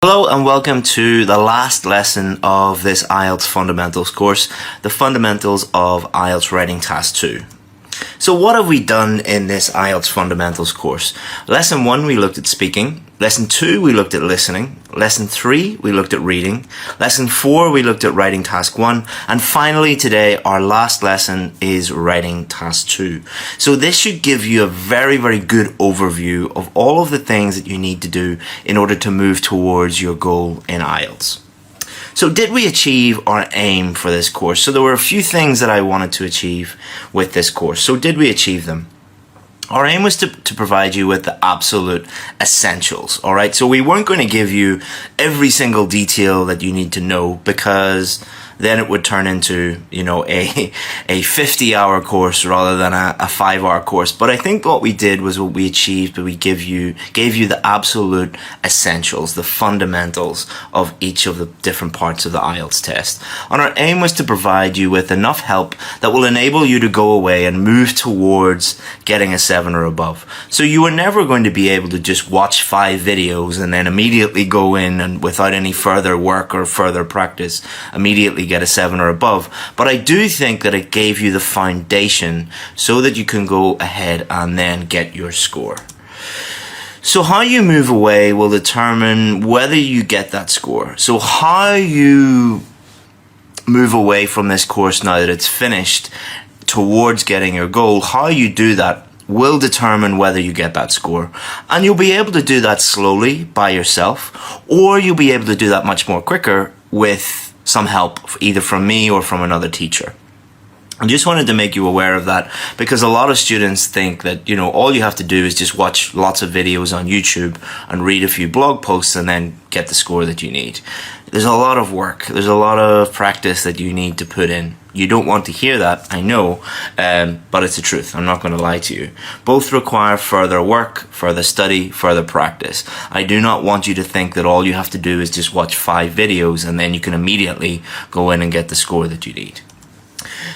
Hello and welcome to the last lesson of this IELTS Fundamentals course, the Fundamentals of IELTS Writing Task 2. So what have we done in this IELTS Fundamentals course? Lesson 1 we looked at speaking, Lesson 2 we looked at listening, Lesson 3 we looked at reading, Lesson 4 we looked at Writing Task 1, and finally today our last lesson is Writing Task 2. So this should give you a very good overview of all of the things that you need to do in order to move towards your goal in IELTS. So did we achieve our aim for this course? So there were a few things that I wanted to achieve with this course. So did we achieve them? Our aim was to provide you with the absolute essentials, all right? So we weren't going to give you every single detail that you need to know, because then it would turn into, a 50-hour course rather than a 5-hour course. But I think what we did was what we achieved, but we gave you the absolute essentials, the fundamentals of each of the different parts of the IELTS test. And our aim was to provide you with enough help that will enable you to go away and move towards getting a 7 or above. So you were never going to be able to just watch 5 videos and then immediately go in and without any further work or further practice, immediately get a 7 or above. But I do think that it gave you the foundation so that you can go ahead and then get your score. So how you move away will determine whether you get that score. So how you move away from this course now that it's finished towards getting your goal, how you do that will determine whether you get that score. And you'll be able to do that slowly by yourself, or you'll be able to do that much more quicker with some help either from me or from another teacher. I just wanted to make you aware of that, because a lot of students think that, all you have to do is just watch lots of videos on YouTube and read a few blog posts and then get the score that you need. There's a lot of work. There's a lot of practice that you need to put in. You don't want to hear that, I know, but it's the truth. I'm not going to lie to you. Both require further work, further study, further practice. I do not want you to think that all you have to do is just watch 5 videos and then you can immediately go in and get the score that you need.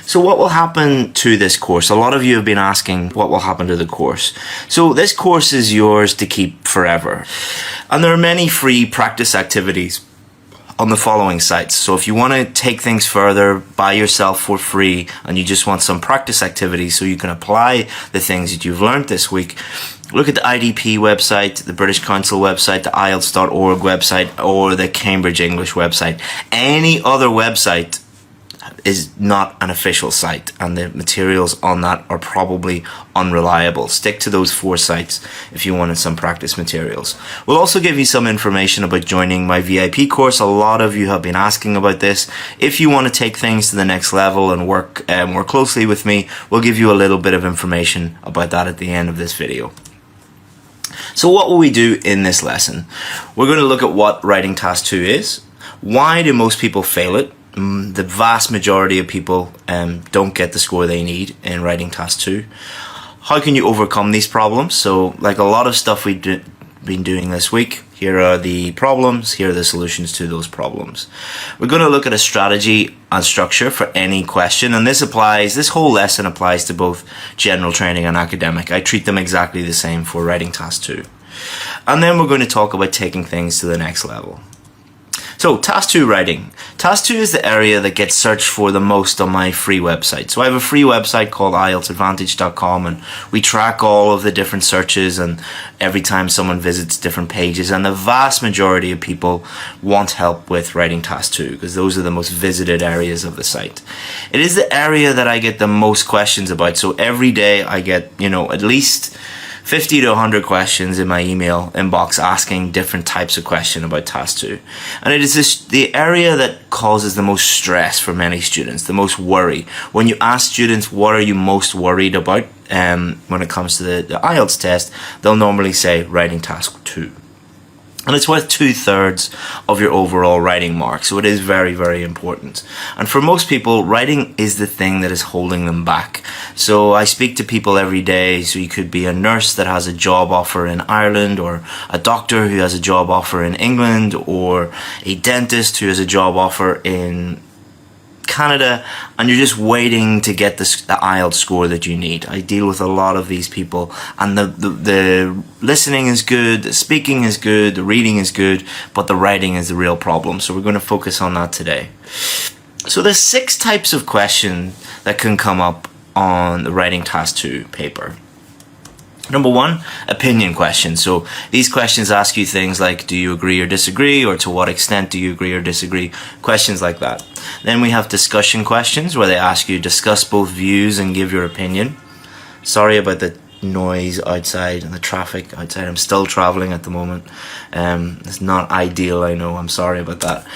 So what will happen to this course? A lot of you have been asking what will happen to the course. So this course is yours to keep forever. And there are many free practice activities on the following sites. So if you want to take things further by yourself for free and you just want some practice activities so you can apply the things that you've learned this week, look at the IDP website, the British Council website, the IELTS.org website, or the Cambridge English website. Any other website is not an official site, and the materials on that are probably unreliable. Stick to those 4 sites if you wanted some practice materials. We'll also give you some information about joining my VIP course. A lot of you have been asking about this. If you want to take things to the next level and work more closely with me, we'll give you a little bit of information about that at the end of this video. So what will we do in this lesson? We're going to look at what Writing Task 2 is. Why do most people fail it? The vast majority of people don't get the score they need in Writing Task 2. How can you overcome these problems? So, like a lot of stuff we've been doing this week, here are the problems, here are the solutions to those problems. We're going to look at a strategy and structure for any question, and this whole lesson applies to both general training and academic. I treat them exactly the same for Writing Task 2. And then we're going to talk about taking things to the next level. So, Task 2 writing. Task 2 is the area that gets searched for the most on my free website. So I have a free website called IELTSadvantage.com, and we track all of the different searches and every time someone visits different pages, and the vast majority of people want help with Writing Task 2 because those are the most visited areas of the site. It is the area that I get the most questions about. So every day I get, at least 50 to 100 questions in my email inbox asking different types of questions about Task 2. And it is the area that causes the most stress for many students, the most worry. When you ask students what are you most worried about when it comes to the IELTS test, they'll normally say Writing Task 2. And it's worth 2/3 of your overall writing mark, so it is very important. And for most people, writing is the thing that is holding them back. So I speak to people every day. So you could be a nurse that has a job offer in Ireland, or a doctor who has a job offer in England, or a dentist who has a job offer in Canada and you're just waiting to get the IELTS score that you need. I deal with a lot of these people, and the listening is good, the speaking is good, the reading is good, but the writing is the real problem. So we're going to focus on that today. So there's 6 types of questions that can come up on the Writing Task 2 paper. Number 1, opinion questions. So these questions ask you things like, do you agree or disagree, or to what extent do you agree or disagree? Questions like that. Then we have discussion questions, where they ask you to discuss both views and give your opinion. Sorry about the noise outside and the traffic outside. I'm still traveling at the moment. It's not ideal, I know. I'm sorry about that.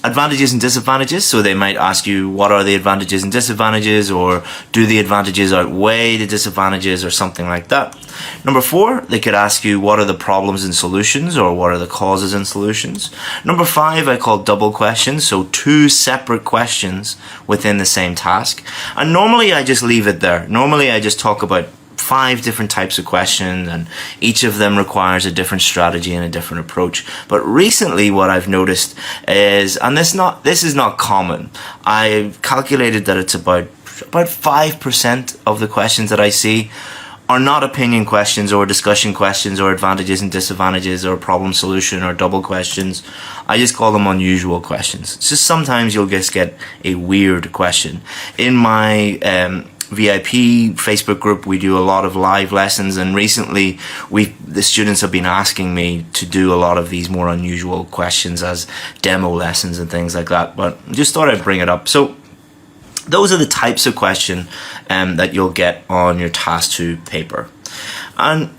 Advantages and disadvantages. So they might ask you, what are the advantages and disadvantages, or do the advantages outweigh the disadvantages, or something like that. Number 4, they could ask you, what are the problems and solutions, or what are the causes and solutions. Number 5, I call double questions. So 2 separate questions within the same task. And normally I just leave it there. Normally I just talk about 5 different types of questions, and each of them requires a different strategy and a different approach. But recently what I've noticed is, and this is not common, I've calculated that it's about 5% of the questions that I see are not opinion questions or discussion questions or advantages and disadvantages or problem solution or double questions. I just call them unusual questions. It's just sometimes you'll just get a weird question. In my VIP Facebook group, we do a lot of live lessons, and recently the students have been asking me to do a lot of these more unusual questions as demo lessons and things like that, but just thought I'd bring it up. So those are the types of question that you'll get on your Task 2 paper. And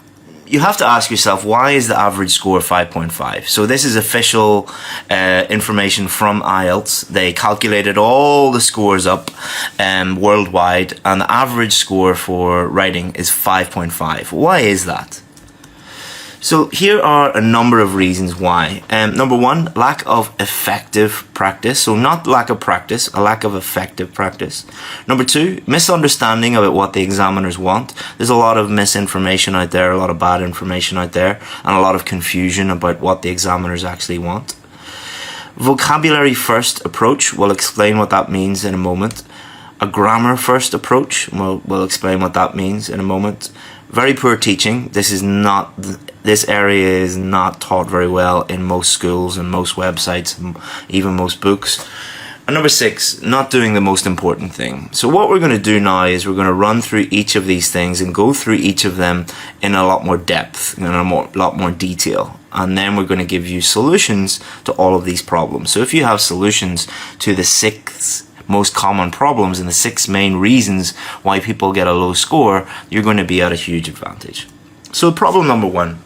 you have to ask yourself, why is the average score 5.5? So this is official information from IELTS. They calculated all the scores up worldwide, and the average score for writing is 5.5. Why is that? So here are a number of reasons why. Number 1, lack of effective practice. So not lack of practice, a lack of effective practice. Number 2, misunderstanding about what the examiners want. There's a lot of misinformation out there, a lot of bad information out there, and a lot of confusion about what the examiners actually want. Vocabulary first approach, we'll explain what that means in a moment. A grammar first approach, we'll explain what that means in a moment. Very poor teaching. This area is not taught very well in most schools and most websites, even most books. And number 6, not doing the most important thing. So what we're going to do now is we're going to run through each of these things and go through each of them in a lot more depth, in a lot more detail. And then we're going to give you solutions to all of these problems. So if you have solutions to the 6 most common problems and the 6 main reasons why people get a low score, you're going to be at a huge advantage. So problem number 1,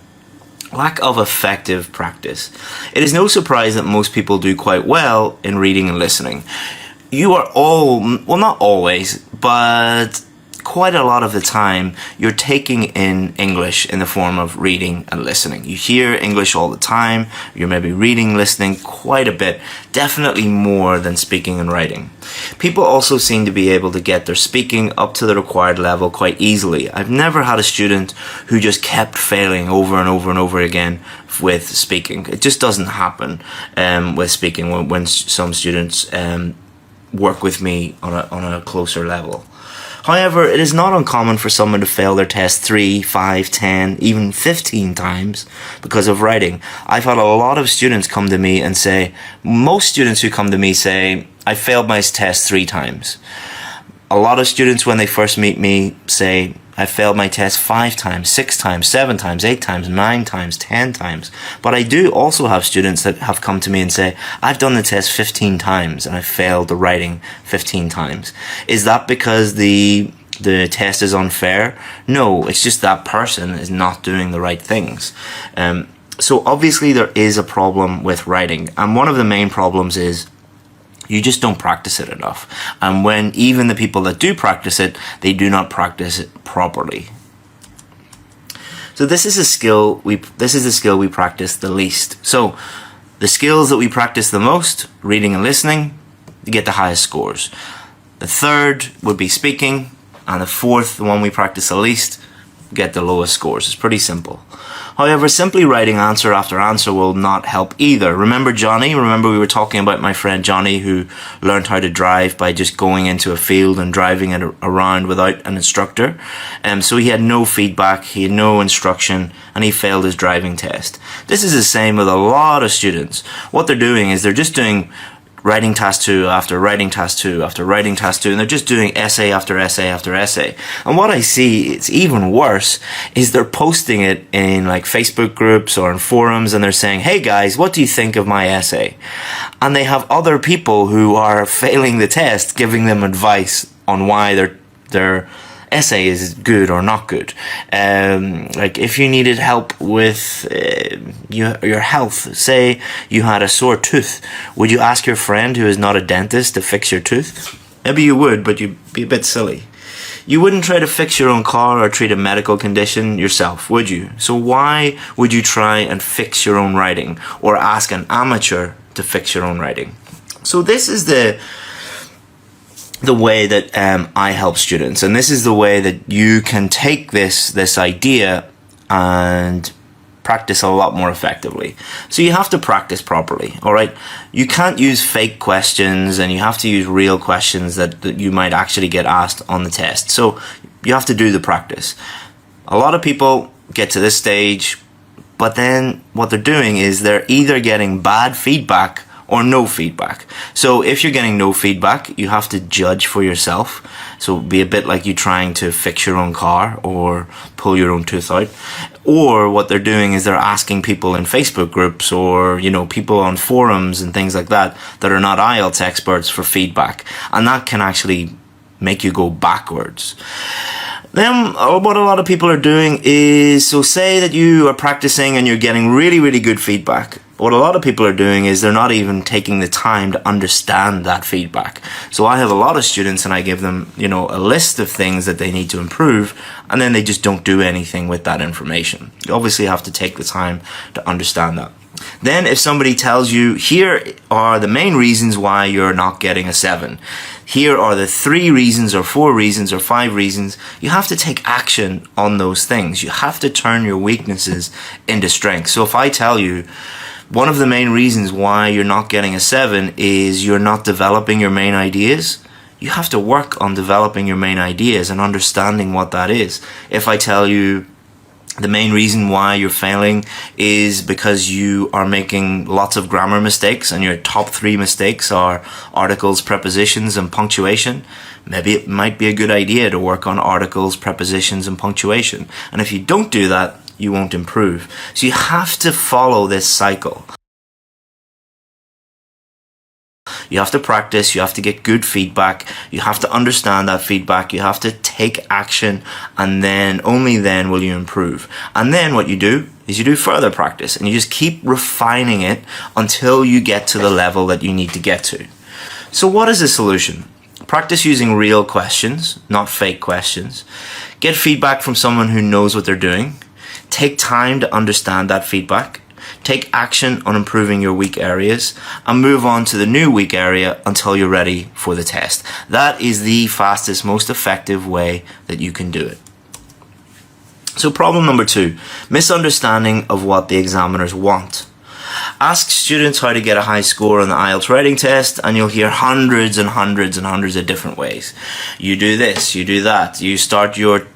lack of effective practice. It is no surprise that most people do quite well in reading and listening. You are well, not always, but quite a lot of the time, you're taking in English in the form of reading and listening. You hear English all the time. You're maybe reading, listening quite a bit, definitely more than speaking and writing. People also seem to be able to get their speaking up to the required level quite easily. I've never had a student who just kept failing over and over and over again with speaking. It just doesn't happen with speaking when some students work with me on a closer level. However, it is not uncommon for someone to fail their test 3, 5, 10, even 15 times because of writing. I've had a lot of students come to me and say, most students who come to me say, I failed my test 3 times. A lot of students when they first meet me say, I failed my test 5 times, 6 times, 7 times, 8 times, 9 times, 10 times. But I do also have students that have come to me and say, I've done the test 15 times and I failed the writing 15 times. Is that because the test is unfair? No, it's just that person is not doing the right things. So obviously there is a problem with writing. And one of the main problems is you just don't practice it enough. And when even the people that do practice it, they do not practice it properly. So this is the skill we practice the least. So the skills that we practice the most, reading and listening, you get the highest scores. The third would be speaking, and the fourth, the one we practice the least, get the lowest scores. It's pretty simple. However, simply writing answer after answer will not help either. Remember Johnny? Remember we were talking about my friend Johnny who learned how to drive by just going into a field and driving it around without an instructor. So he had no feedback, he had no instruction, and he failed his driving test. This is the same with a lot of students. What they're doing is they're just doing writing task 2 after writing task 2 after writing task 2, and they're just doing essay after essay after essay. And what I see, it's even worse, is they're posting it in like Facebook groups or in forums, and they're saying, hey guys, what do you think of my essay? And they have other people who are failing the test giving them advice on why their essay is good or not good. Like if you needed help with your health, say you had a sore tooth, would you ask your friend who is not a dentist to fix your tooth? Maybe you would, but you'd be a bit silly. You wouldn't try to fix your own car or treat a medical condition yourself, would you? So why would you try and fix your own writing or ask an amateur to fix your own writing? So this is the way that I help students, and this is the way that you can take this idea and practice a lot more effectively. So you have to practice properly, all right? You can't use fake questions, and you have to use real questions that you might actually get asked on the test. So you have to do the practice. A lot of people get to this stage, but then what they're doing is they're either getting bad feedback or no feedback. So if you're getting no feedback, you have to judge for yourself. So it'd be a bit like you trying to fix your own car or pull your own tooth out. Or what they're doing is they're asking people in Facebook groups or, you know, people on forums and things like that are not IELTS experts for feedback. And that can actually make you go backwards. Then what a lot of people are doing is, so say that you are practicing and you're getting really, really good feedback. What a lot of people are doing is they're not even taking the time to understand that feedback. So I have a lot of students and I give them, you know, a list of things that they need to improve, and then they just don't do anything with that information. You obviously have to take the time to understand that. Then if somebody tells you, here are the main reasons why you're not getting a 7. Here are the 3 reasons or 4 reasons or 5 reasons. You have to take action on those things. You have to turn your weaknesses into strengths. So if I tell you, one of the main reasons why you're not getting a 7 is you're not developing your main ideas, you have to work on developing your main ideas and understanding what that is. If I tell you the main reason why you're failing is because you are making lots of grammar mistakes and your top 3 mistakes are articles, prepositions, and punctuation, maybe it might be a good idea to work on articles, prepositions, and punctuation. And if you don't do that, you won't improve. So you have to follow this cycle. You have to practice, you have to get good feedback, you have to understand that feedback, you have to take action, and then, only then will you improve. And then what you do is you do further practice, and you just keep refining it until you get to the level that you need to get to. So what is the solution? Practice using real questions, not fake questions. Get feedback from someone who knows what they're doing. Take time to understand that feedback. Take action on improving your weak areas and move on to the new weak area until you're ready for the test. That is the fastest, most effective way that you can do it. So problem number 2, misunderstanding of what the examiners want. Ask students how to get a high score on the IELTS writing test, and you'll hear hundreds and hundreds and hundreds of different ways. You do this, you do that. You start your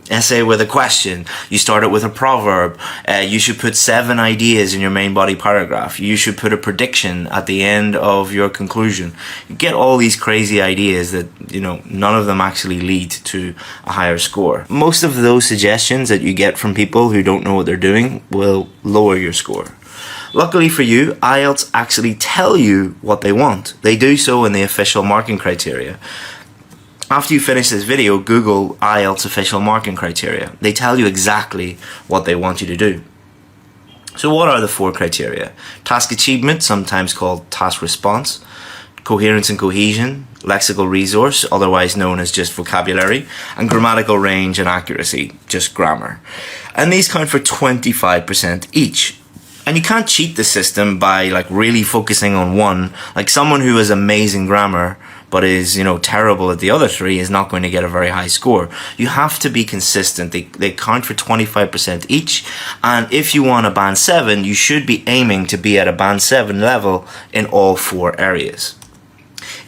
essay with a question. You start it with a proverb. You should put 7 ideas in your main body paragraph. You should put a prediction at the end of your conclusion. You get all these crazy ideas that, you know, none of them actually lead to a higher score. Most of those suggestions that you get from people who don't know what they're doing will lower your score. Luckily for you, IELTS actually tell you what they want. They do so in the official marking criteria. After you finish this video, Google IELTS official marking criteria. They tell you exactly what they want you to do. So what are the 4 criteria? Task achievement, sometimes called task response. Coherence and cohesion, lexical resource, otherwise known as just vocabulary, and grammatical range and accuracy, just grammar. And these count for 25% each. And you can't cheat the system by like really focusing on one. Like someone who has amazing grammar but is, terrible at the other three is not going to get a very high score. You have to be consistent. They count for 25% each. And if you want a band 7, you should be aiming to be at a band 7 level in all 4 areas.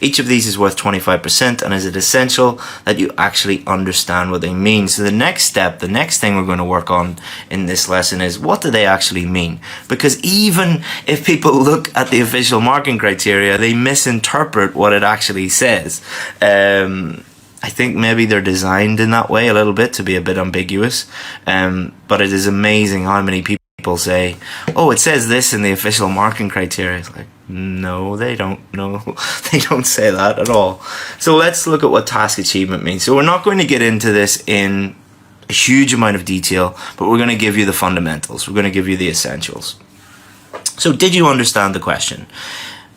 Each of these is worth 25%, and is it essential that you actually understand what they mean? So the next step, the next thing we're going to work on in this lesson is, what do they actually mean? Because even if people look at the official marking criteria, they misinterpret what it actually says. I think maybe they're designed in that way a little bit to be a bit ambiguous, but it is amazing how many people say, oh, it says this in the official marking criteria. It's like, no, they don't. No, they don't say that at all. So let's look at what task achievement means. So we're not going to get into this in a huge amount of detail, but we're going to give you the fundamentals. We're going to give you the essentials. So did you understand the question?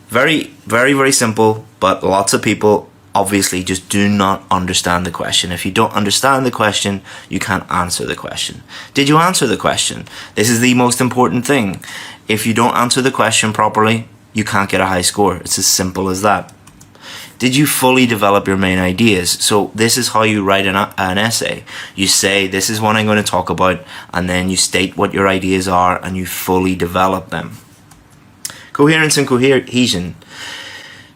Very, very, very simple, but lots of people obviously just do not understand the question. If you don't understand the question, you can't answer the question. Did you answer the question? This is the most important thing. If you don't answer the question properly, you can't get a high score. It's as simple as that. Did you fully develop your main ideas? So this is how you write an essay. You say, this is what I'm going to talk about, and then you state what your ideas are and you fully develop them. Coherence and cohesion.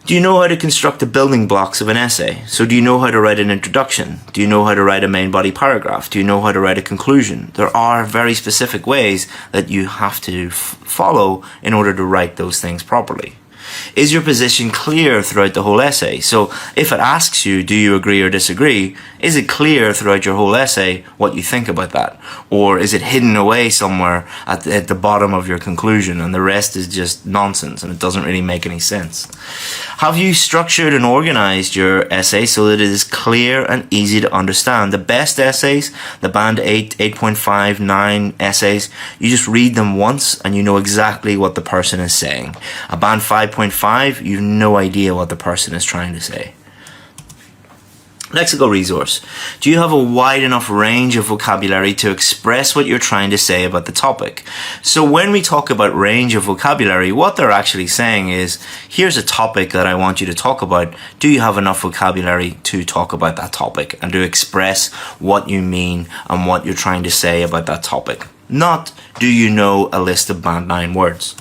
Do you know how to construct the building blocks of an essay? So do you know how to write an introduction? Do you know how to write a main body paragraph? Do you know how to write a conclusion? There are very specific ways that you have to follow in order to write those things properly. Is your position clear throughout the whole essay? So if it asks you, do you agree or disagree? Is it clear throughout your whole essay what you think about that? Or is it hidden away somewhere at the bottom of your conclusion and the rest is just nonsense and it doesn't really make any sense? Have you structured and organized your essay so that it is clear and easy to understand? The best essays, the band 8, 8.5, 9 essays, you just read them once and you know exactly what the person is saying. A band 5.5, you have no idea what the person is trying to say. Lexical resource. Do you have a wide enough range of vocabulary to express what you're trying to say about the topic? So when we talk about range of vocabulary, what they're actually saying is, here's a topic that I want you to talk about. Do you have enough vocabulary to talk about that topic and to express what you mean and what you're trying to say about that topic? Not, do you know a list of band 9 words?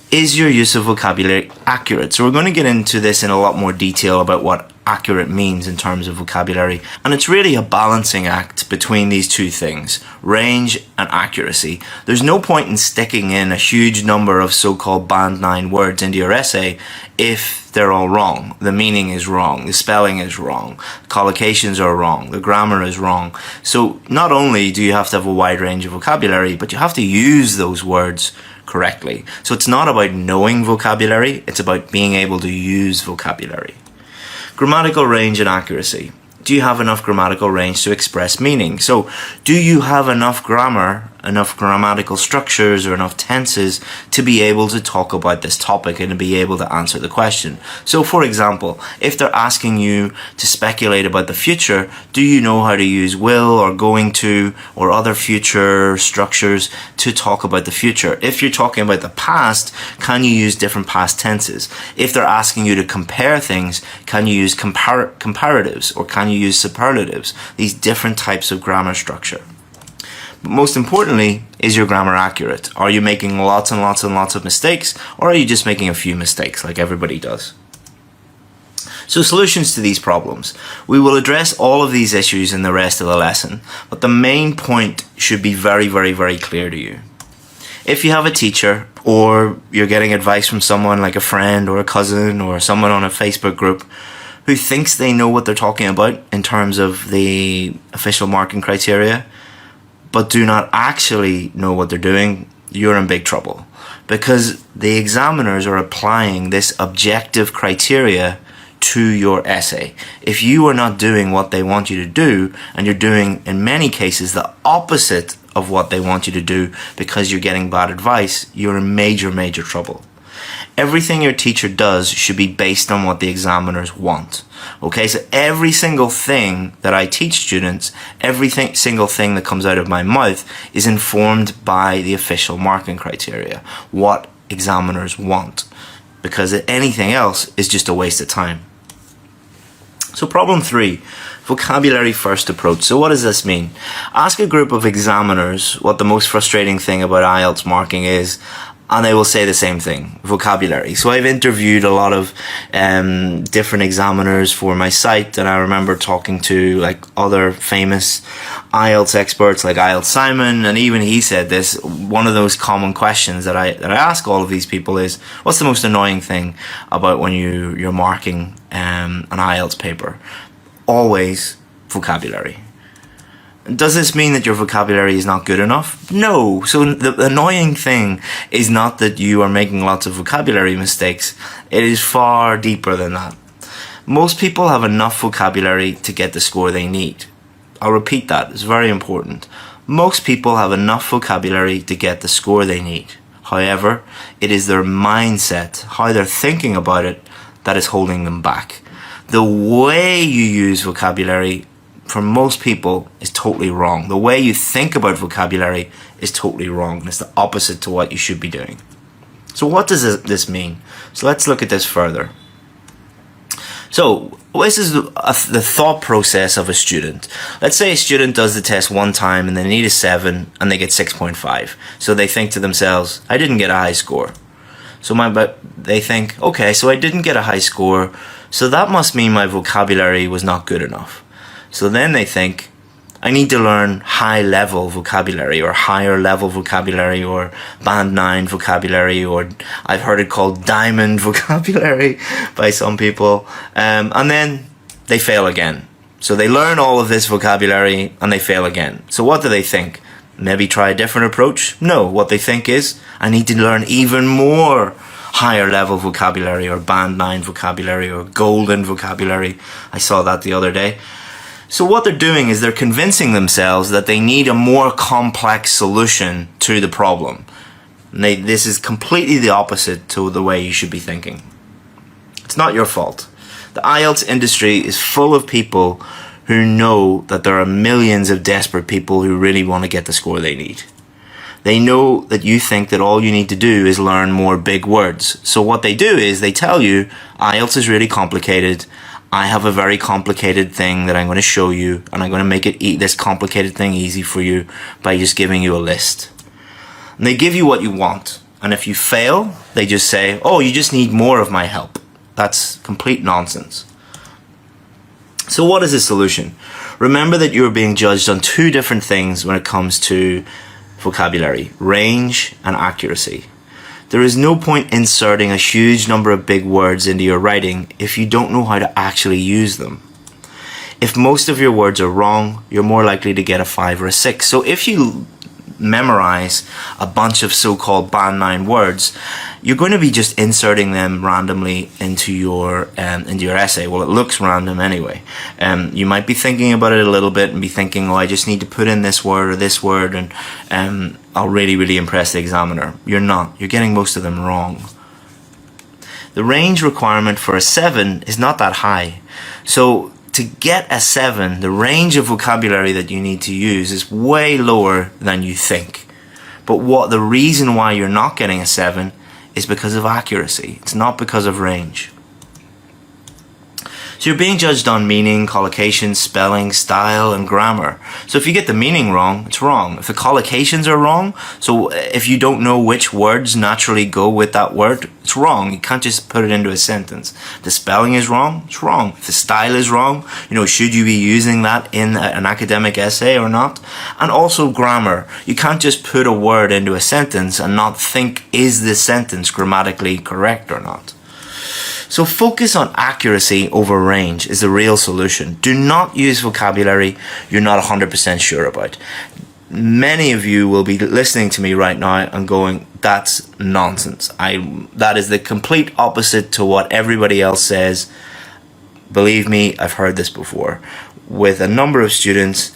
Is your use of vocabulary accurate? So we're going to get into this in a lot more detail about what accurate means in terms of vocabulary. And it's really a balancing act between these two things, range and accuracy. There's no point in sticking in a huge number of so-called band 9 words into your essay if they're all wrong. The meaning is wrong, the spelling is wrong, collocations are wrong, the grammar is wrong. So not only do you have to have a wide range of vocabulary, but you have to use those words correctly. So it's not about knowing vocabulary, it's about being able to use vocabulary. Grammatical range and accuracy. Do you have enough grammatical range to express meaning? So do you have enough grammar, enough grammatical structures or enough tenses to be able to talk about this topic and to be able to answer the question? So for example, if they're asking you to speculate about the future, do you know how to use will or going to or other future structures to talk about the future? If you're talking about the past, can you use different past tenses? If they're asking you to compare things, can you use comparatives or can you use superlatives? These different types of grammar structure. But most importantly, is your grammar accurate? Are you making lots and lots and lots of mistakes, or are you just making a few mistakes like everybody does? So solutions to these problems. We will address all of these issues in the rest of the lesson, but the main point should be very, very, very clear to you. If you have a teacher, or you're getting advice from someone like a friend or a cousin or someone on a Facebook group who thinks they know what they're talking about in terms of the official marking criteria, but do not actually know what they're doing, you're in big trouble. Because the examiners are applying this objective criteria to your essay. If you are not doing what they want you to do, and you're doing, in many cases, the opposite of what they want you to do because you're getting bad advice, you're in major, major trouble. Everything your teacher does should be based on what the examiners want. Okay, so every single thing that I teach students, single thing that comes out of my mouth is informed by the official marking criteria, what examiners want, because anything else is just a waste of time. So problem 3, vocabulary first approach. So what does this mean? Ask a group of examiners what the most frustrating thing about IELTS marking is, and they will say the same thing, vocabulary. So I've interviewed a lot of different examiners for my site, and I remember talking to like other famous IELTS experts like IELTS Simon, and even he said this. One of those common questions that I ask all of these people is, what's the most annoying thing about when you're marking an IELTS paper? Always vocabulary. Does this mean that your vocabulary is not good enough? No. So the annoying thing is not that you are making lots of vocabulary mistakes. It is far deeper than that. Most people have enough vocabulary to get the score they need. I'll repeat that. It's very important. Most people have enough vocabulary to get the score they need. However, it is their mindset, how they're thinking about it, that is holding them back. The way you use vocabulary for most people is totally wrong. The way you think about vocabulary is totally wrong, and it's the opposite to what you should be doing. So what does this mean? So let's look at this further. So this is the thought process of a student. Let's say a student does the test one time and they need a 7 and they get 6.5. So they think to themselves, I didn't get a high score. But they think, okay, so I didn't get a high score, so that must mean my vocabulary was not good enough. So then they think, I need to learn high-level vocabulary or higher-level vocabulary or band 9 vocabulary, or I've heard it called diamond vocabulary by some people. And then they fail again. So they learn all of this vocabulary and they fail again. So what do they think? Maybe try a different approach? No, what they think is, I need to learn even more higher-level vocabulary or band 9 vocabulary or golden vocabulary. I saw that the other day. So what they're doing is they're convincing themselves that they need a more complex solution to the problem. And this is completely the opposite to the way you should be thinking. It's not your fault. The IELTS industry is full of people who know that there are millions of desperate people who really want to get the score they need. They know that you think that all you need to do is learn more big words. So what they do is they tell you, IELTS is really complicated. I have a very complicated thing that I'm going to show you, and I'm going to make this complicated thing easy for you by just giving you a list. And they give you what you want, and if you fail, they just say, oh, you just need more of my help. That's complete nonsense. So what is the solution? Remember that you are being judged on 2 different things when it comes to vocabulary: range and accuracy. There is no point inserting a huge number of big words into your writing if you don't know how to actually use them. If most of your words are wrong, you're more likely to get a 5 or a 6. So if you memorize a bunch of so-called band 9 words, you're going to be just inserting them randomly into your essay. Well, it looks random anyway. You might be thinking about it a little bit and be thinking, oh, I just need to put in this word or this word, and I'll really impress the examiner. You're not. You're getting most of them wrong. The range requirement for a 7 is not that high. So to get a 7, the range of vocabulary that you need to use is way lower than you think. But the reason why you're not getting a 7 is because of accuracy. It's not because of range. So you're being judged on meaning, collocation, spelling, style, and grammar. So if you get the meaning wrong, it's wrong. If the collocations are wrong, so if you don't know which words naturally go with that word, it's wrong. You can't just put it into a sentence. If the spelling is wrong, it's wrong. If the style is wrong, should you be using that in an academic essay or not? And also grammar. You can't just put a word into a sentence and not think, is this sentence grammatically correct or not? So focus on accuracy over range is the real solution. Do not use vocabulary you're not 100% sure about. Many of you will be listening to me right now and going, that's nonsense. That is the complete opposite to what everybody else says. Believe me, I've heard this before. With a number of students,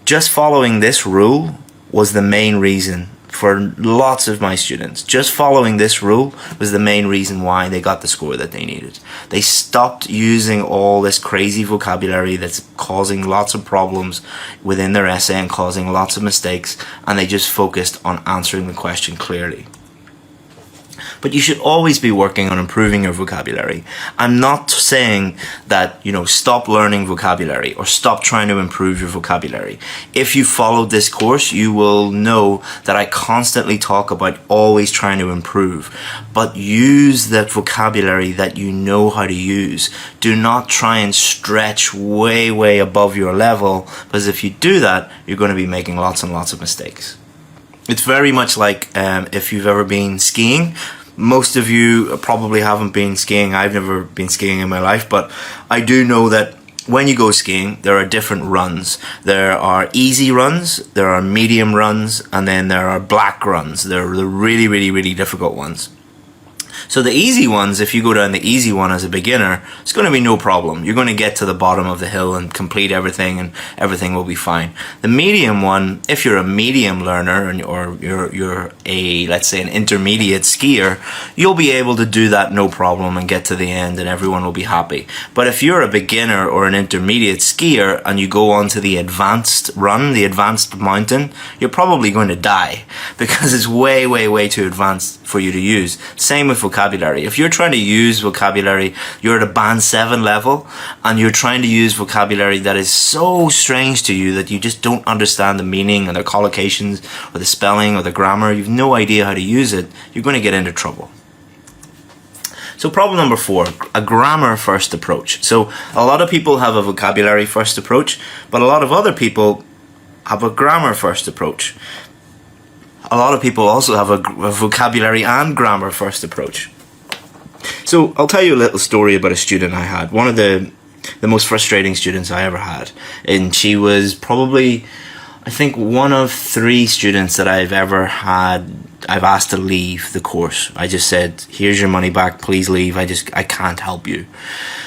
just following this rule was the main reason for lots of my students. Just following this rule was the main reason why they got the score that they needed. They stopped using all this crazy vocabulary that's causing lots of problems within their essay and causing lots of mistakes, and they just focused on answering the question clearly. But you should always be working on improving your vocabulary. I'm not saying that, stop learning vocabulary or stop trying to improve your vocabulary. If you followed this course, you will know that I constantly talk about always trying to improve. But use that vocabulary that you know how to use. Do not try and stretch way, way above your level, because if you do that, you're going to be making lots and lots of mistakes. It's very much like if you've ever been skiing. Most of you probably haven't been skiing. I've never been skiing in my life, but I do know that when you go skiing, there are different runs. There are easy runs, there are medium runs, and then there are black runs. They're the really, really, really difficult ones. So the easy ones, if you go down the easy one as a beginner, it's going to be no problem. You're going to get to the bottom of the hill and complete everything, and everything will be fine. The medium one, if you're a medium learner or you're a, let's say, an intermediate skier, you'll be able to do that no problem and get to the end and everyone will be happy. But if you're a beginner or an intermediate skier and you go on to the advanced run, the advanced mountain, you're probably going to die because it's way, way, way too advanced for you to use. Same with vocabulary. If you're trying to use vocabulary, you're at a band 7 level and you're trying to use vocabulary that is so strange to you that you just don't understand the meaning and the collocations or the spelling or the grammar, you've no idea how to use it, you're going to get into trouble. So problem number 4, a grammar first approach. So a lot of people have a vocabulary first approach, but a lot of other people have a grammar first approach. A lot of people also have a vocabulary and grammar first approach. So I'll tell you a little story about a student I had. One of the most frustrating students I ever had. And she was probably, I think, one of 3 students that I've ever had, I've asked to leave the course. I just said, here's your money back, please leave. I can't help you.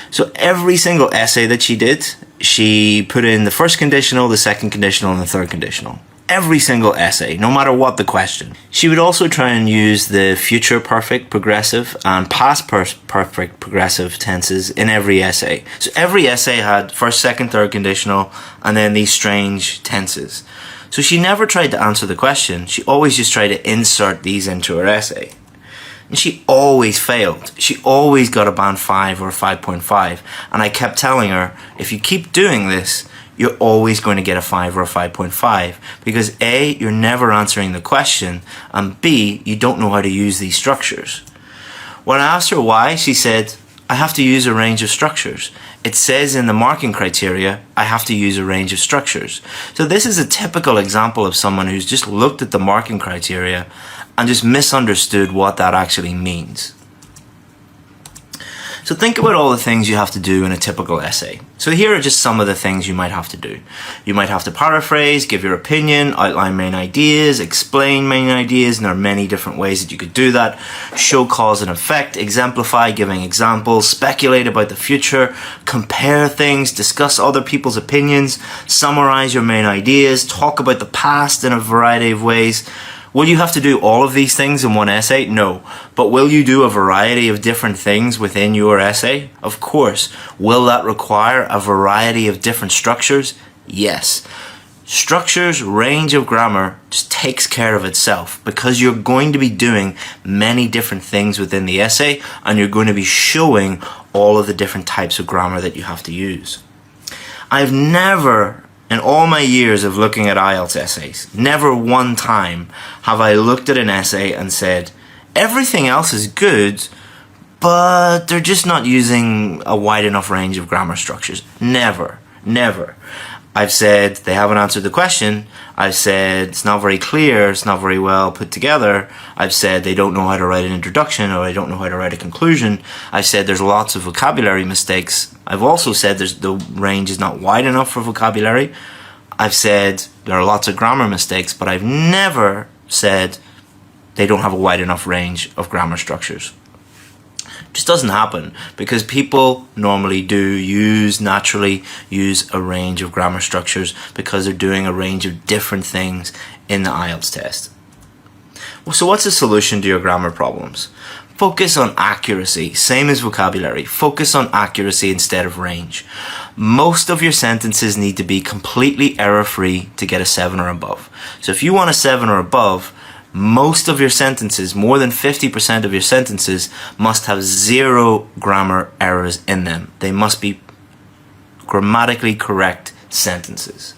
So every single essay that she did, she put in the first conditional, the second conditional, and the third conditional. Every single essay, no matter what the question. She would also try and use the future perfect progressive and past perfect progressive tenses in every essay. So every essay had first, second, third conditional, and then these strange tenses. So she never tried to answer the question. She always just tried to insert these into her essay. And she always failed. She always got a band 5 or 5.5. And I kept telling her, if you keep doing this, you're always going to get a 5 or a 5.5 because A, you're never answering the question, and B, you don't know how to use these structures. When I asked her why, she said, I have to use a range of structures. It says in the marking criteria, I have to use a range of structures. So this is a typical example of someone who's just looked at the marking criteria and just misunderstood what that actually means. So think about all the things you have to do in a typical essay. So here are just some of the things you might have to do. You might have to paraphrase, give your opinion, outline main ideas, explain main ideas, and there are many different ways that you could do that. Show cause and effect, exemplify, giving examples, speculate about the future, compare things, discuss other people's opinions, summarize your main ideas, talk about the past in a variety of ways. Will you have to do all of these things in one essay? No. But will you do a variety of different things within your essay? Of course. Will that require a variety of different structures? Yes. Structures, range of grammar just takes care of itself because you're going to be doing many different things within the essay and you're going to be showing all of the different types of grammar that you have to use. I've never, in all my years of looking at IELTS essays, never one time have I looked at an essay and said, everything else is good, but they're just not using a wide enough range of grammar structures. Never, never. I've said they haven't answered the question. I've said it's not very clear, it's not very well put together. I've said they don't know how to write an introduction or they don't know how to write a conclusion. I've said there's lots of vocabulary mistakes. I've also said the range is not wide enough for vocabulary. I've said there are lots of grammar mistakes, but I've never said they don't have a wide enough range of grammar structures. Just doesn't happen because people normally naturally use a range of grammar structures because they're doing a range of different things in the IELTS test. So what's the solution to your grammar problems? Focus on accuracy, same as vocabulary. Focus on accuracy instead of range. Most of your sentences need to be completely error-free to get a 7 or above. So if you want a 7 or above, most of your sentences, more than 50% of your sentences, must have 0 grammar errors in them. They must be grammatically correct sentences.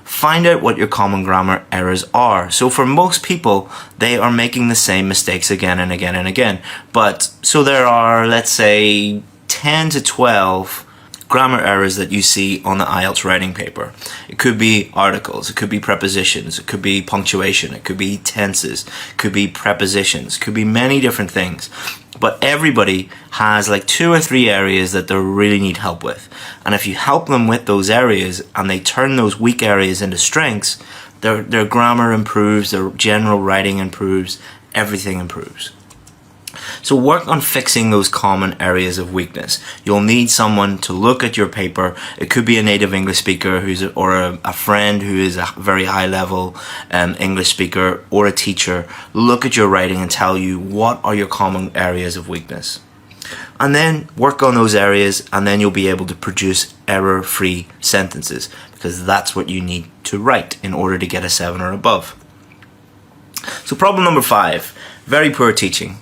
Find out what your common grammar errors are. So for most people, they are making the same mistakes again and again and again. But so there are, let's say, 10 to 12 grammar errors that you see on the IELTS writing paper. It could be articles, it could be prepositions, it could be punctuation, it could be tenses, it could be prepositions, it could be many different things. But everybody has like 2 or 3 areas that they really need help with. And if you help them with those areas and they turn those weak areas into strengths, their grammar improves, their general writing improves, everything improves. So work on fixing those common areas of weakness. You'll need someone to look at your paper. It could be a native English speaker or a friend who is a very high level English speaker, or a teacher. Look at your writing and tell you what are your common areas of weakness. And then work on those areas, and then you'll be able to produce error-free sentences, because that's what you need to write in order to get a 7 or above. So problem number 5, very poor teaching.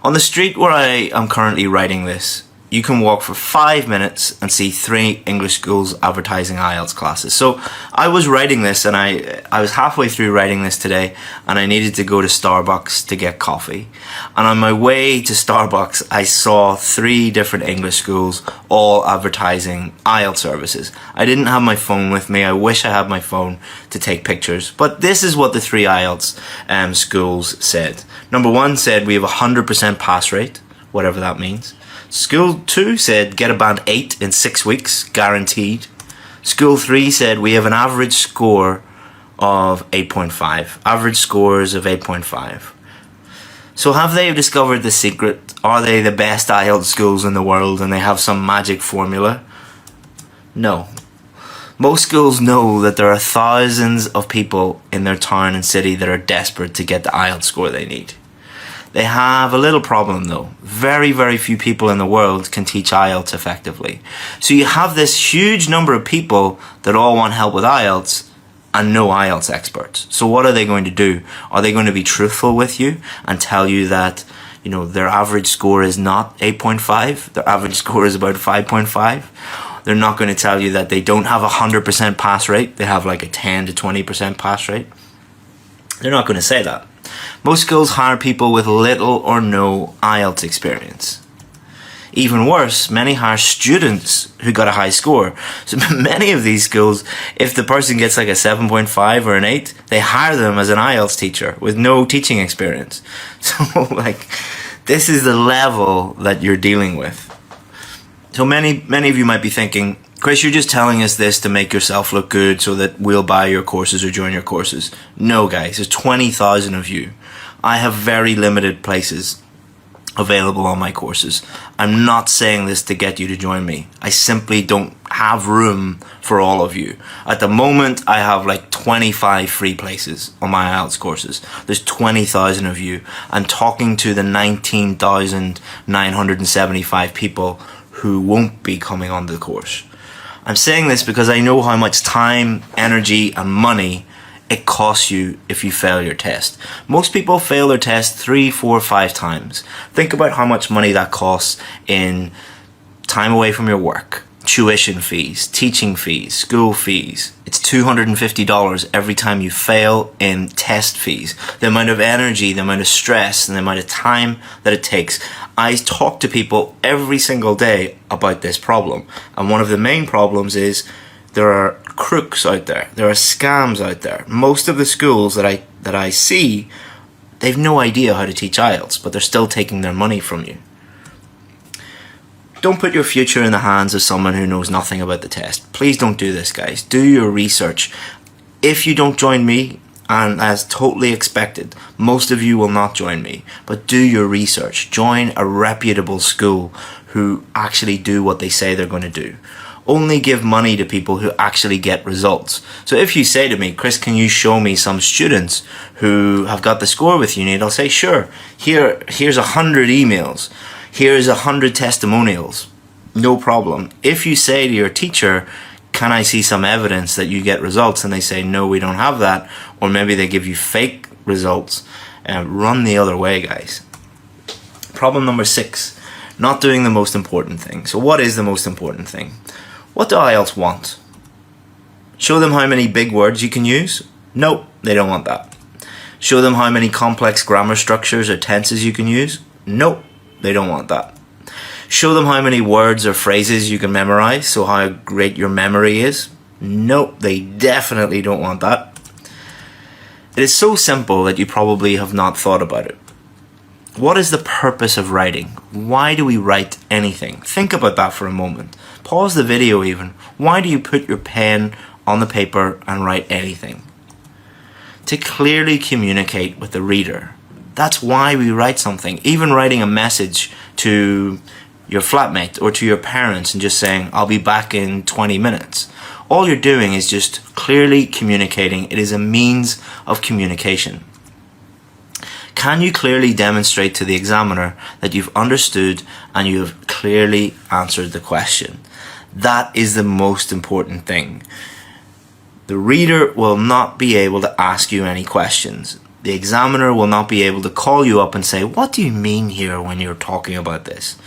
On the street where I am currently writing this, you can walk for 5 minutes and see 3 English schools advertising IELTS classes. So I was writing this, and I was halfway through writing this today, and I needed to go to Starbucks to get coffee. And on my way to Starbucks, I saw 3 different English schools all advertising IELTS services. I didn't have my phone with me. I wish I had my phone to take pictures. But this is what the 3 IELTS schools said. Number 1 said we have a 100% pass rate, whatever that means. School 2 said get a band 8 in 6 weeks, guaranteed. School 3 said we have an average score of 8.5. Average scores of 8.5. So have they discovered the secret? Are they the best IELTS schools in the world and they have some magic formula? No. Most schools know that there are thousands of people in their town and city that are desperate to get the IELTS score they need. They have a little problem though. Very, very few people in the world can teach IELTS effectively. So you have this huge number of people that all want help with IELTS and no IELTS experts. So what are they going to do? Are they going to be truthful with you and tell you that, you know, their average score is not 8.5? Their average score is about 5.5? They're not going to tell you that they don't have a 100% pass rate. They have like a 10 to 20% pass rate. They're not going to say that. Most schools hire people with little or no IELTS experience. Even worse, many hire students who got a high score. So many of these schools, if the person gets like a 7.5 or an 8, they hire them as an IELTS teacher with no teaching experience. So like, this is the level that you're dealing with. So many of you might be thinking, Chris, you're just telling us this to make yourself look good so that we'll buy your courses or join your courses. No, guys, there's 20,000 of you. I have very limited places available on my courses. I'm not saying this to get you to join me. I simply don't have room for all of you. At the moment, I have like 25 free places on my IELTS courses. There's 20,000 of you. I'm talking to the 19,975 people who won't be coming on the course. I'm saying this because I know how much time, energy, and money it costs you if you fail your test. Most people fail their test 3, 4, 5 times. Think about how much money that costs in time away from your work, tuition fees, teaching fees, school fees. It's $250 every time you fail in test fees. The amount of energy, the amount of stress, and the amount of time that it takes. I talk to people every single day about this problem. And one of the main problems is there are crooks out there. There are scams out there. Most of the schools that I see, they've no idea how to teach IELTS, but they're still taking their money from you. Don't put your future in the hands of someone who knows nothing about the test. Please don't do this, guys. Do your research. If you don't join me, and as totally expected, most of you will not join me, but do your research. Join a reputable school who actually do what they say they're going to do. Only give money to people who actually get results. So if you say to me, Chris, can you show me some students who have got the score with you? I'll say, sure. Here's 100 emails. Here's 100 testimonials. No problem. If you say to your teacher, can I see some evidence that you get results? And they say, no, we don't have that. Or maybe they give you fake results, run the other way, guys. Problem number 6, not doing the most important thing. So what is the most important thing? What do IELTS want? Show them how many big words you can use? Nope, they don't want that. Show them how many complex grammar structures or tenses you can use? Nope, they don't want that. Show them how many words or phrases you can memorize, so how great your memory is? Nope, they definitely don't want that. It is so simple that you probably have not thought about it. What is the purpose of writing? Why do we write anything? Think about that for a moment. Pause the video even. Why do you put your pen on the paper and write anything? To clearly communicate with the reader. That's why we write something. Even writing a message to your flatmate or to your parents and just saying, I'll be back in 20 minutes. All you're doing is just clearly communicating. It is a means of communication. Can you clearly demonstrate to the examiner that you've understood and you have clearly answered the question? That is the most important thing. The reader will not be able to ask you any questions. The examiner will not be able to call you up and say, what do you mean here when you're talking about this?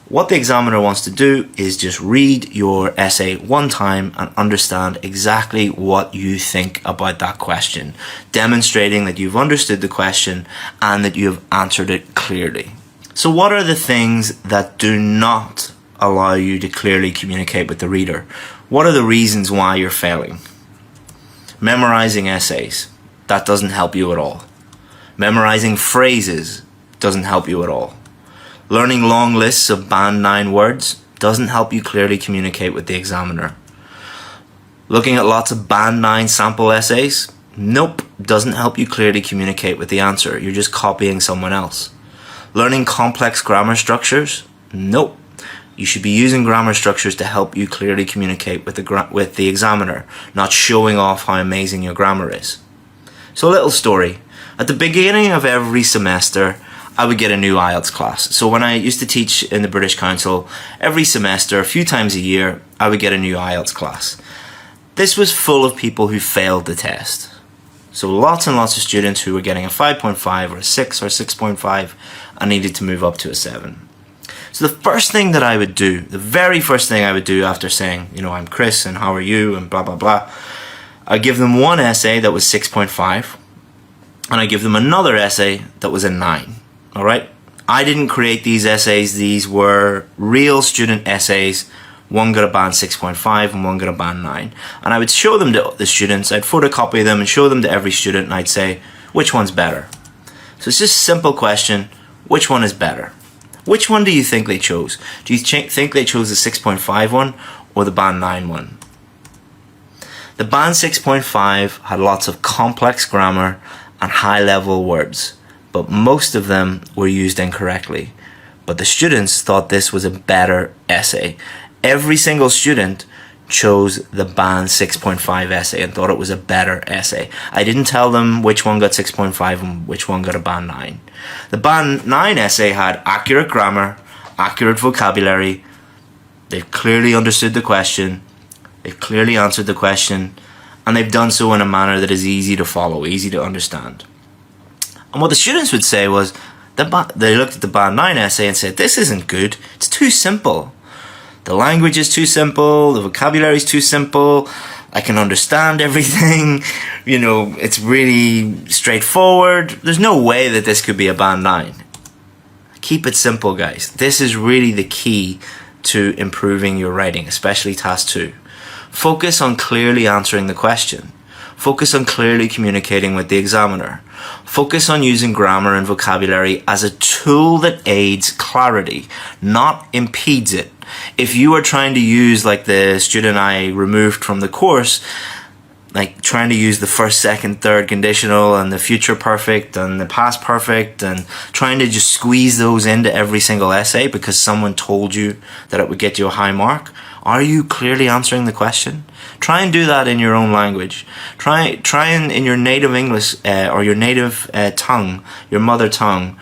What the examiner wants to do is just read your essay one time and understand exactly what you think about that question, demonstrating that you've understood the question and that you have answered it clearly. So what are the things that do not allow you to clearly communicate with the reader? What are the reasons why you're failing? Memorizing essays, that doesn't help you at all. Memorizing phrases doesn't help you at all. Learning long lists of band 9 words doesn't help you clearly communicate with the examiner. Looking at lots of band 9 sample essays, nope, doesn't help you clearly communicate with the answer. You're just copying someone else. Learning complex grammar structures, nope. You should be using grammar structures to help you clearly communicate with the examiner, not showing off how amazing your grammar is. So a little story. At the beginning of every semester, I would get a new IELTS class. So when I used to teach in the British Council, every semester, a few times a year, I would get a new IELTS class. This was full of people who failed the test. So lots and lots of students who were getting a 5.5 or a 6 or 6.5 and needed to move up to a 7. So the first thing that I would do, the very first thing I would do after saying, I'm Chris and how are you and blah, blah, blah, I'd give them one essay that was 6.5 and I'd give them another essay that was a 9. All right, I didn't create these essays. These were real student essays. One got a band 6.5 and one got a band 9. And I would show them to the students. I'd photocopy them and show them to every student and I'd say, which one's better? So it's just a simple question. Which one is better? Which one do you think they chose? Do you think they chose the 6.5 one or the band 9 one? The band 6.5 had lots of complex grammar and high-level words, but most of them were used incorrectly. But the students thought this was a better essay. Every single student chose the band 6.5 essay and thought it was a better essay. I didn't tell them which one got 6.5 and which one got a band 9. The band 9 essay had accurate grammar, accurate vocabulary. They've clearly understood the question. They've clearly answered the question. And they've done so in a manner that is easy to follow, easy to understand. And what the students would say was, they looked at the band 9 essay and said, this isn't good, it's too simple. The language is too simple, the vocabulary is too simple, I can understand everything, it's really straightforward. There's no way that this could be a band 9. Keep it simple, guys. This is really the key to improving your writing, especially task 2. Focus on clearly answering the question. Focus on clearly communicating with the examiner. Focus on using grammar and vocabulary as a tool that aids clarity, not impedes it. If you are trying to use, like the student I removed from the course, like trying to use the first, second, third conditional and the future perfect and the past perfect and trying to just squeeze those into every single essay because someone told you that it would get you a high mark, are you clearly answering the question? Try and do that in your own language. Try and in your native English or your native tongue, your mother tongue.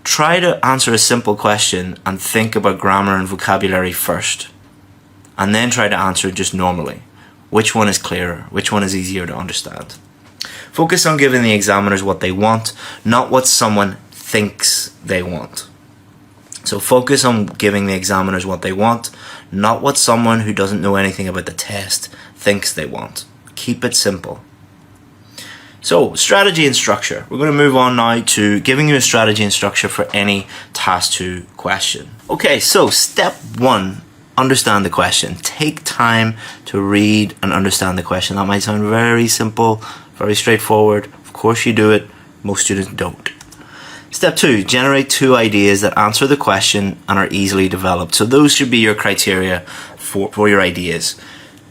Try to answer a simple question and think about grammar and vocabulary first. And then try to answer it just normally. Which one is clearer? Which one is easier to understand? Focus on giving the examiners what they want, not what someone thinks they want. So focus on giving the examiners what they want, not what someone who doesn't know anything about the test thinks they want. Keep it simple. So, strategy and structure. We're going to move on now to giving you a strategy and structure for any Task 2 question. Okay, so step 1, understand the question. Take time to read and understand the question. That might sound very simple, very straightforward. Of course you do it. Most students don't. Step 2, generate 2 ideas that answer the question and are easily developed. So those should be your criteria for your ideas.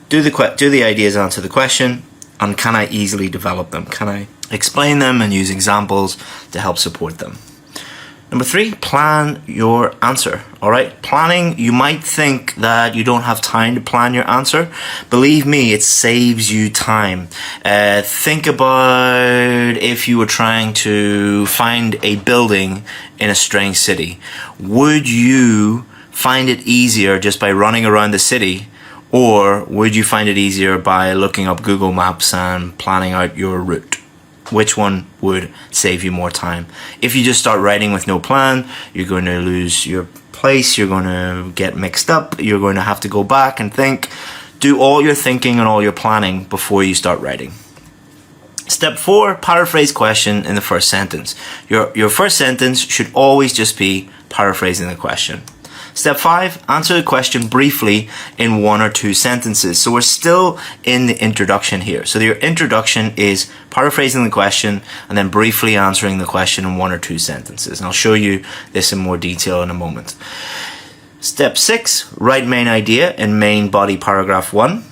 Do the ideas answer the question? And can I easily develop them? Can I explain them and use examples to help support them? Number 3, plan your answer. All right, planning, you might think that you don't have time to plan your answer. Believe me, it saves you time. Think about if you were trying to find a building in a strange city. Would you find it easier just by running around the city? Or would you find it easier by looking up Google Maps and planning out your route? Which one would save you more time? If you just start writing with no plan, you're going to lose your place, you're going to get mixed up, you're going to have to go back and think. Do all your thinking and all your planning before you start writing. Step 4, paraphrase question in the first sentence. Your first sentence should always just be paraphrasing the question. Step 5, answer the question briefly in 1 or 2 sentences. So we're still in the introduction here. So your introduction is paraphrasing the question and then briefly answering the question in 1 or 2 sentences. And I'll show you this in more detail in a moment. Step 6, write main idea in main body paragraph 1.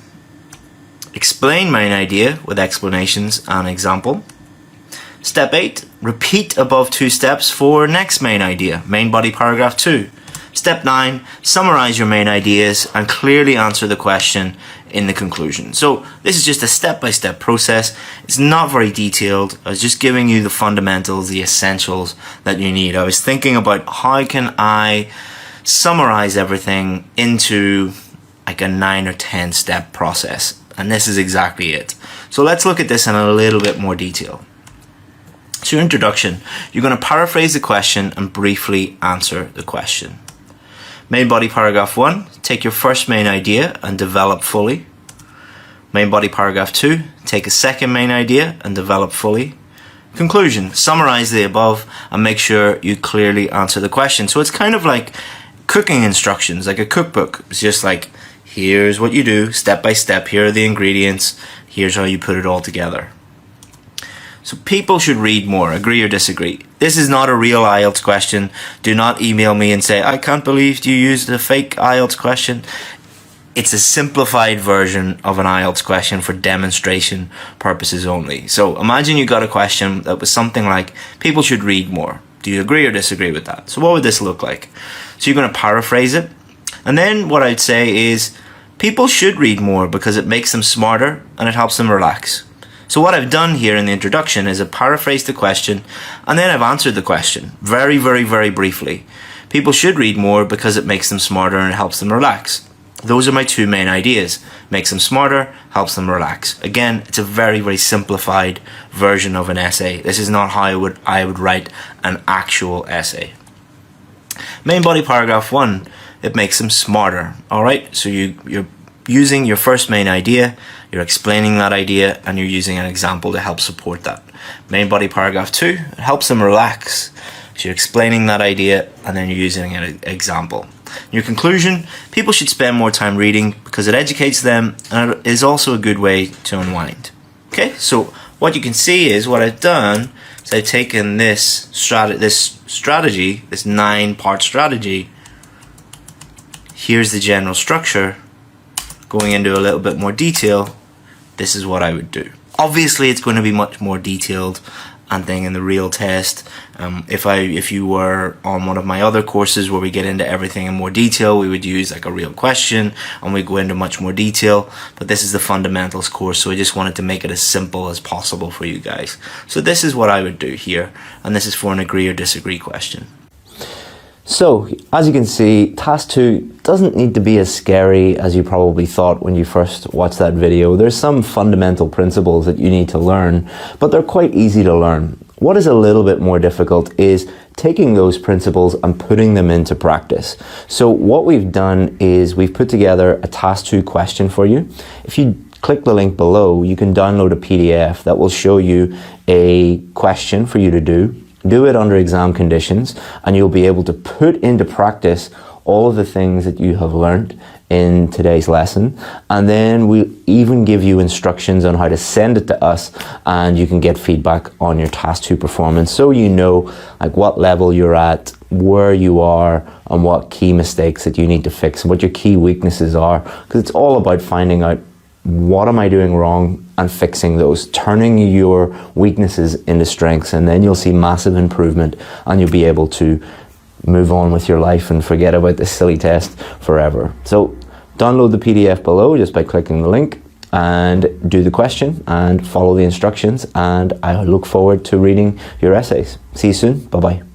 Explain main idea with explanations and example. Step 8, repeat above 2 steps for next main idea, main body paragraph 2. Step 9, summarize your main ideas and clearly answer the question in the conclusion. So this is just a step-by-step process. It's not very detailed. I was just giving you the fundamentals, the essentials that you need. I was thinking about how can I summarize everything into like a 9 or 10 step process. And this is exactly it. So let's look at this in a little bit more detail. So your introduction, you're going to paraphrase the question and briefly answer the question. Main body paragraph 1, take your first main idea and develop fully. Main body paragraph 2, take a second main idea and develop fully. Conclusion, summarize the above and make sure you clearly answer the question. So it's kind of like cooking instructions, like a cookbook. It's just like, here's what you do, step by step, here are the ingredients, here's how you put it all together. So people should read more, agree or disagree. This is not a real IELTS question. Do not email me and say, I can't believe you used a fake IELTS question. It's a simplified version of an IELTS question for demonstration purposes only. So imagine you got a question that was something like, people should read more. Do you agree or disagree with that? So what would this look like? So you're going to paraphrase it. And then what I'd say is, people should read more because it makes them smarter and it helps them relax. So what I've done here in the introduction is I've paraphrased the question and then I've answered the question very, very, very briefly. People should read more because it makes them smarter and it helps them relax. Those are my 2 main ideas. Makes them smarter, helps them relax. Again, it's a very, very simplified version of an essay. This is not how I would write an actual essay. Main body paragraph 1, it makes them smarter. All right, so you're using your first main idea, you're explaining that idea, and you're using an example to help support that. Main body paragraph 2, it helps them relax. So you're explaining that idea, and then you're using an example. Your conclusion, people should spend more time reading because it educates them, and it is also a good way to unwind. Okay, so what you can see is what I've done is I've taken this strategy, this 9-part strategy. Here's the general structure. Going into a little bit more detail, this is what I would do. Obviously, it's going to be much more detailed and thing in the real test. If you were on one of my other courses where we get into everything in more detail, we would use like a real question and we go into much more detail. But this is the fundamentals course, so I just wanted to make it as simple as possible for you guys. So this is what I would do here, and this is for an agree or disagree question. So, as you can see, task 2 doesn't need to be as scary as you probably thought when you first watched that video. There's some fundamental principles that you need to learn, but they're quite easy to learn. What is a little bit more difficult is taking those principles and putting them into practice. So what we've done is we've put together a task 2 question for you. If you click the link below, you can download a PDF that will show you a question for you to do. Do it under exam conditions, and you'll be able to put into practice all of the things that you have learned in today's lesson. And then we'll even give you instructions on how to send it to us, and you can get feedback on your task 2 performance, so you know like what level you're at, where you are, and what key mistakes that you need to fix, and what your key weaknesses are, because it's all about finding out what am I doing wrong and fixing those, turning your weaknesses into strengths, and then you'll see massive improvement, and you'll be able to move on with your life and forget about this silly test forever. So download the PDF below just by clicking the link, and do the question and follow the instructions, and I look forward to reading your essays. See you soon. Bye-bye.